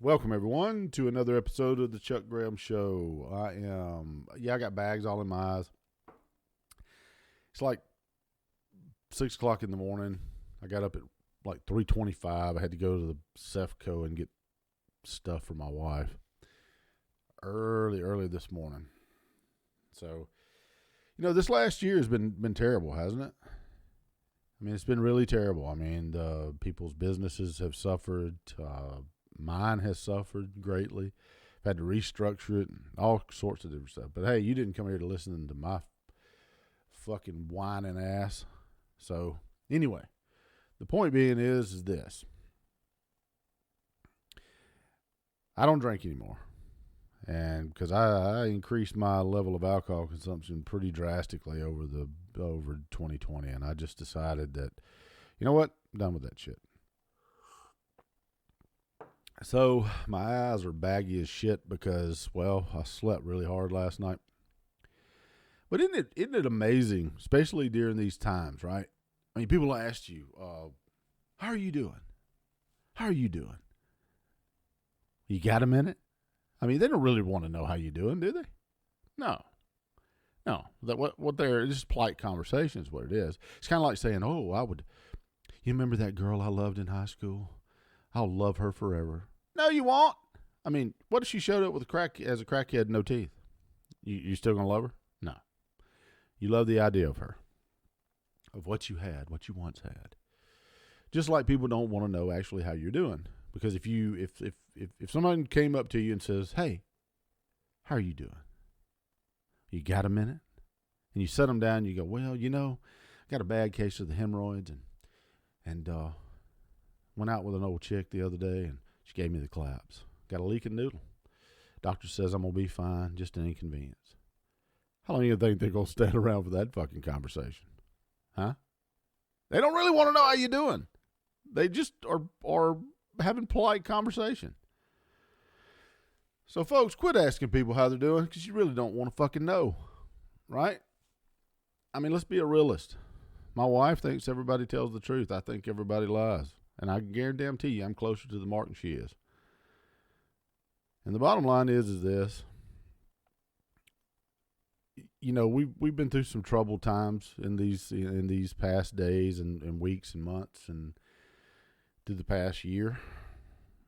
Welcome, everyone, to another episode of the Chuck Graham Show. I got bags all in my eyes. It's like 6 o'clock in the morning. I got up at like 3:25. I had to go to the Cefco and get stuff for my wife early this morning. So, this last year has been terrible, hasn't it? I mean, it's been really terrible. I mean, people's businesses have suffered. Mine has suffered greatly. I've had to restructure it and all sorts of different stuff. But hey, you didn't come here to listen to my fucking whining ass. So anyway, the point being is this. I don't drink anymore. And because I increased my level of alcohol consumption pretty drastically over 2020, and I just decided that, you know what, I'm done with that shit. So my eyes are baggy as shit because, well, I slept really hard last night. But isn't it amazing, especially during these times, right? I mean, people ask you, how are you doing? How are you doing? You got a minute? I mean, they don't really want to know how you're doing, do they? No. What they're just polite conversation is what it is. It's kind of like saying, you remember that girl I loved in high school? I'll love her forever. No, you won't. I mean, what if she showed up with as a crackhead, no teeth? You still gonna love her? No. You love the idea of her, of what you had, what you once had. Just like people don't want to know actually how you're doing, because if someone came up to you and says, "Hey, how are you doing? You got a minute?" And you set them down, and you go, "Well, I got a bad case of the hemorrhoids, and went out with an old chick the other day, and she gave me the claps. Got a leaking noodle. Doctor says I'm going to be fine, just an inconvenience." How long do you think they're going to stand around for that fucking conversation? Huh? They don't really want to know how you're doing. They just are having polite conversation. So, folks, quit asking people how they're doing because you really don't want to fucking know, right? I mean, let's be a realist. My wife thinks everybody tells the truth. I think everybody lies. And I can guarantee you I'm closer to the mark than she is. And the bottom line is this. We've been through some troubled times in these past days and weeks and months and through the past year.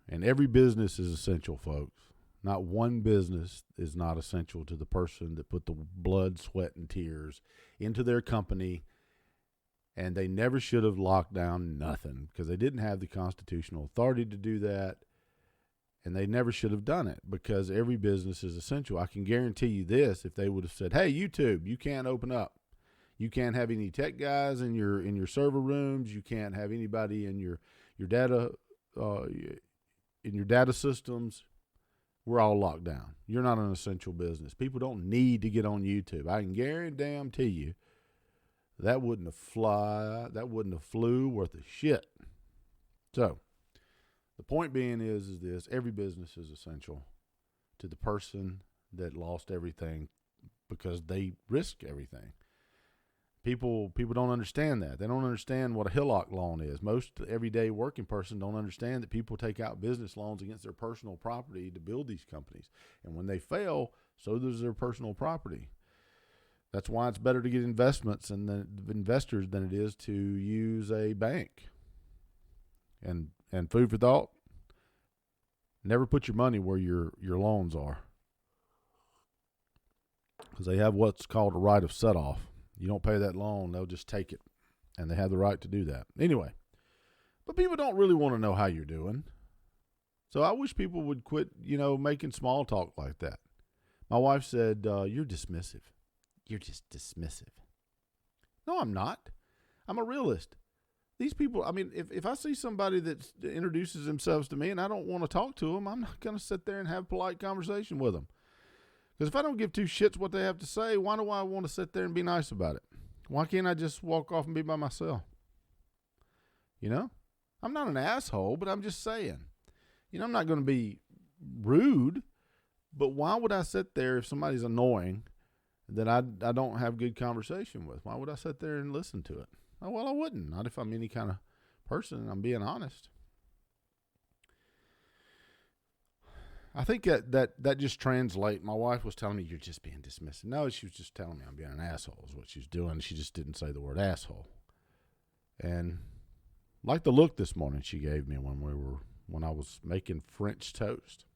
And every business is essential, folks. Not one business is not essential to the person that put the blood, sweat, and tears into their company. And they never should have locked down nothing because they didn't have the constitutional authority to do that. And they never should have done it because every business is essential. I can guarantee you this, if they would have said, "Hey, YouTube, you can't open up. You can't have any tech guys in your server rooms. You can't have anybody in your data systems. We're all locked down. You're not an essential business. People don't need to get on YouTube." I can guarantee you that wouldn't have flew worth a shit. So, the point being is this: every business is essential to the person that lost everything because they risk everything. People don't understand that. They don't understand what a HELOC loan is. Most everyday working person don't understand that people take out business loans against their personal property to build these companies. And when they fail, so does their personal property. That's why it's better to get investors than it is to use a bank. And food for thought, never put your money where your loans are. Because they have what's called a right of set-off. You don't pay that loan, they'll just take it. And they have the right to do that. Anyway, but people don't really want to know how you're doing. So I wish people would quit, making small talk like that. My wife said, "You're dismissive. You're just dismissive." No, I'm not. I'm a realist. These people, I mean, if I see somebody that introduces themselves to me and I don't want to talk to them, I'm not going to sit there and have a polite conversation with them. Because if I don't give two shits what they have to say, why do I want to sit there and be nice about it? Why can't I just walk off and be by myself? I'm not an asshole, but I'm just saying. I'm not going to be rude, but why would I sit there if somebody's annoying that I don't have good conversation with? Why would I sit there and listen to it? Oh, well, I wouldn't. Not if I'm any kind of person and I'm being honest. I think that just translates. My wife was telling me, you're just being dismissive. No, she was just telling me I'm being an asshole is what she was doing. She just didn't say the word asshole. And like the look this morning she gave me when I was making French toast.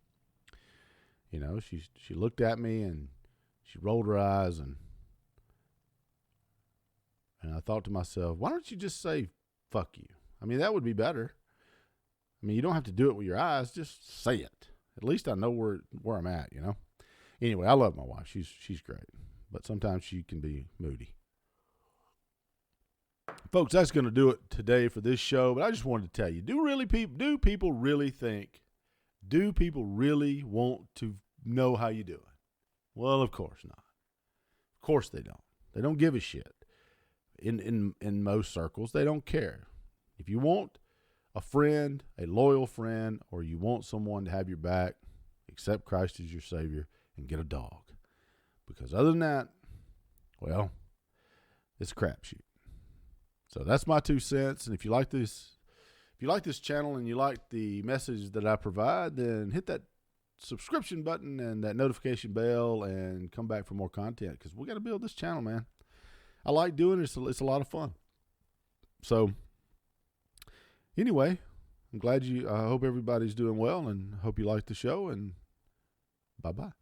You know, she looked at me and she rolled her eyes, and I thought to myself, why don't you just say fuck you? I mean, that would be better. I mean, you don't have to do it with your eyes, just say it. At least I know where I'm at, you know. Anyway, I love my wife. She's great. But sometimes she can be moody. Folks, that's going to do it today for this show, but I just wanted to tell you, do people really think, do people really want to know how you do it? Well, of course not. Of course they don't. They don't give a shit. In most circles, they don't care. If you want a friend, a loyal friend, or you want someone to have your back, accept Christ as your Savior and get a dog. Because other than that, well, it's a crapshoot. So that's my 2 cents. And if you like this channel and you like the message that I provide, then hit that subscription button and that notification bell and come back for more content, because we got to build this channel, man. I like doing it. It's a lot of fun. So anyway, I hope everybody's doing well and hope you like the show, and bye-bye.